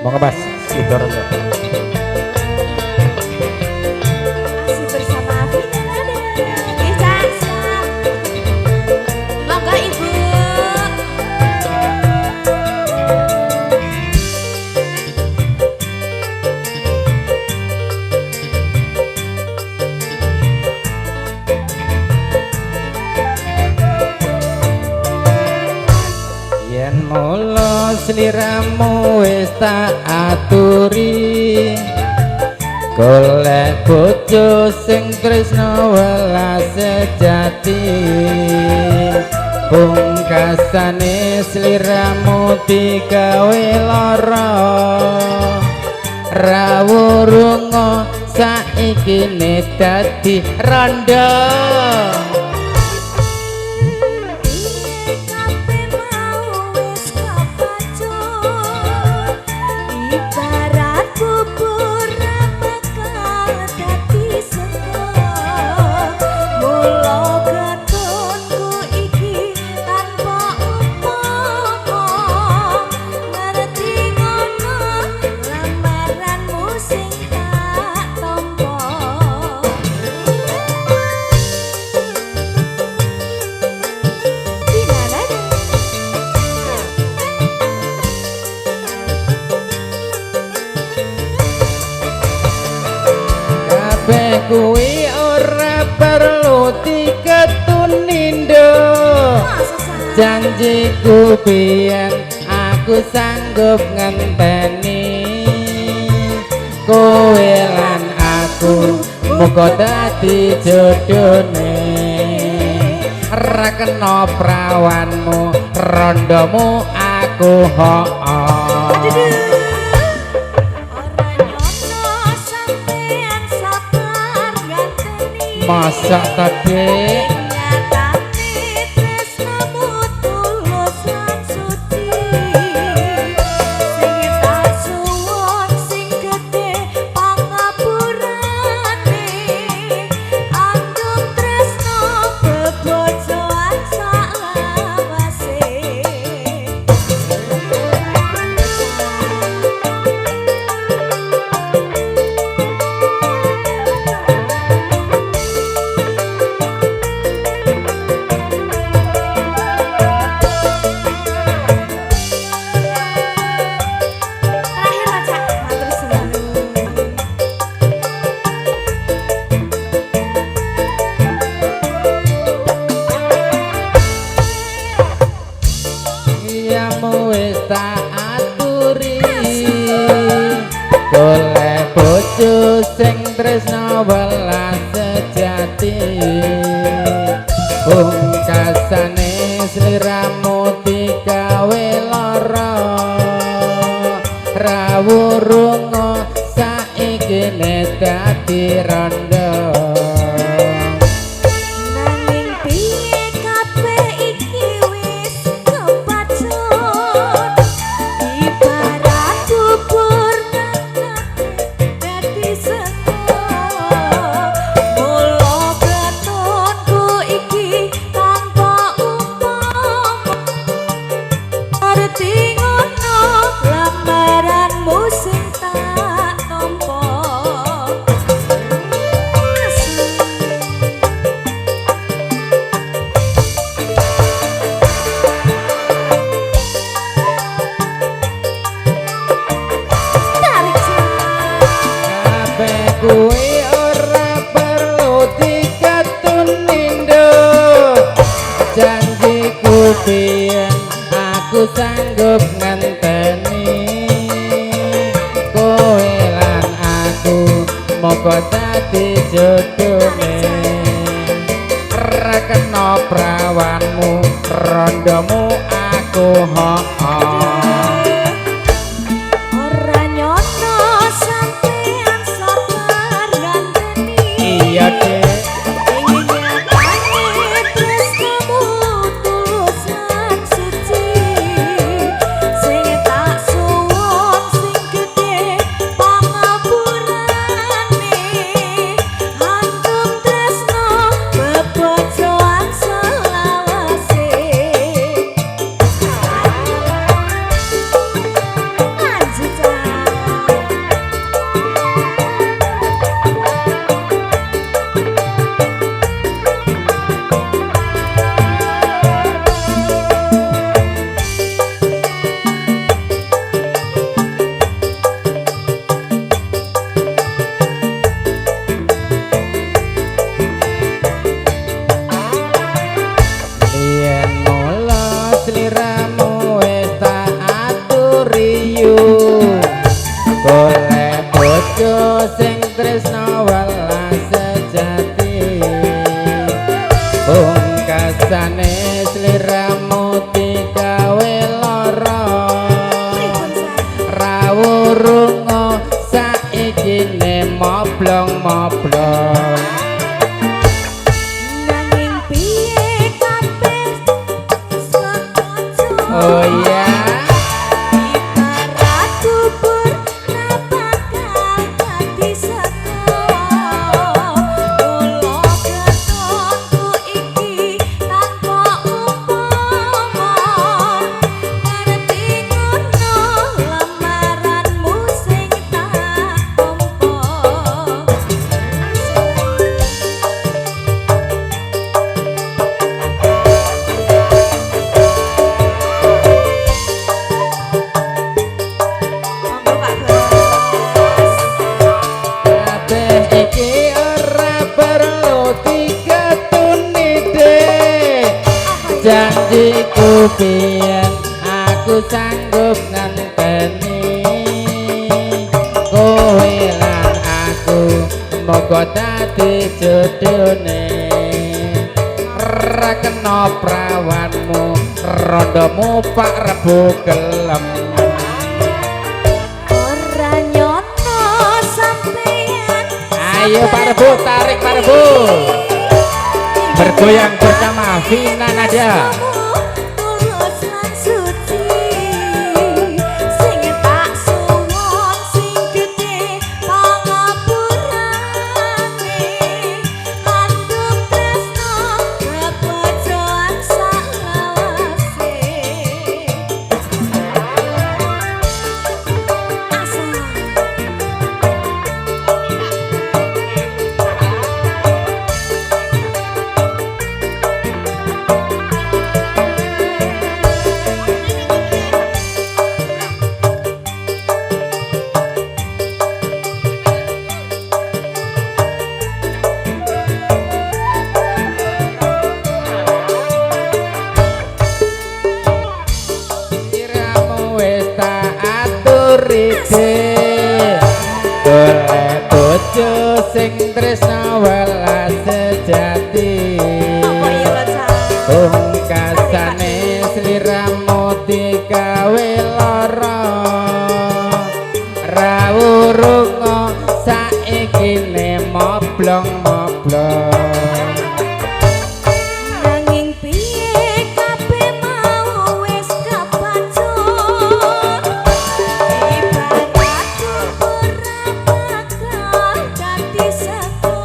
Monggo Mas, Sidornya. Masih bersama Vina Nada. Bisa siap. Monggo Ibu. Yen mula sliramu wis tak aturi, golek bojo sing tresna welas sejati. Pungkasane sliramu digawe lara, rawurunga saiki ne dadi randha. Kuwi ora perlu diketunindo, janjiku biyen aku sanggup ngenteni. Kowe lan aku muga dadi jodhone, ra kena prawanmu rondomu aku masak tadi wis tak aturi, golek bojo sing tresna welas sejati. Pungkasane sliramu digawe lara, rawurunga saiki ne dadi randha. Kuwi ora perlu diketunindo, janjiku biyen aku sanggup ngenteni. Kowe lan aku moga dadi jodhone, ra kena prawanmu rondomu aku iya deh. moblong. Nanging piye kabeh sedojo. Oh iya. Ibarat kubur bakal dadi seko. Kula ketonku iki tanpa upama. Ngerti ngono lamaranmu sing tak tampa. Monggo Pak Bos. Kabeh iki ora perlu diketuni dek. Janjiku biyen aku sanggup ngenteni kowe lan aku moga dadi jodhone. Ra kena prawanmu rondomu Pak Rebo gelem. Ora nyono sampeyan. Ayo Pak Rebo, tarik Pak Rebo. Bergoyang bersama Vina Nadia. Tulus lan suci. Sing tak suwon sing gedhe pangapurane. Landung tresno kepojoan salawase. Asal Siramu wis tak aturi dek. Golek bojo sing tresna welas sejati. apa ya baca? Pungkasane sliramu digawe lara. Rawurunga saiki ne moblong-moblong. Nanging piye kabeh mau wis kepacut. Ibarat kubur bakal dadi seko.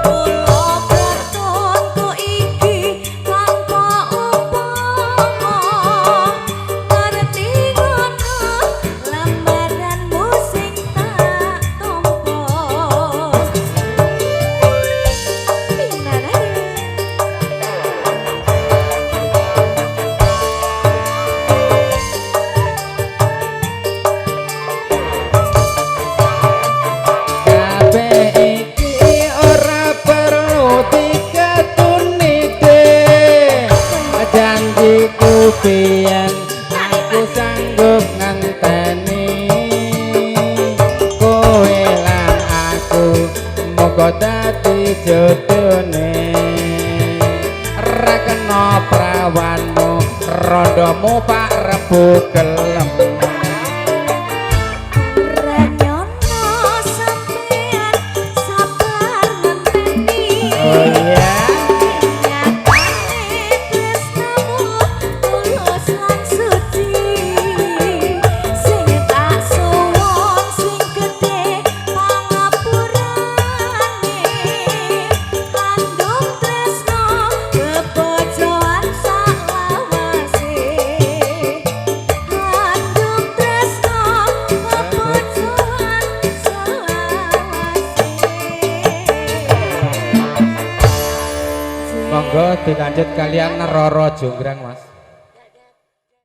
Kula ketonku iki tanpa upama. Ngerti ngono lamaranmu sing tak tampa. Kabeh iki ora perlu diketuni dek. Janjiku biyen aku sanggup ngenteni kowe lan aku moga dadi jodhone. Ra kena prawanmu rondomu Pak Rebo gelem. Ora nyono sampeyan sabar ngenteni. Oh iya. Nyatane tresnamu tulus lan suci. Sing tak suwon sing gedhe pangapurane. Landung tresno kepojoan salawase. Landung tresno kepojoan salawase. Monggo dilanjut kalian Roro Jonggrang Mas.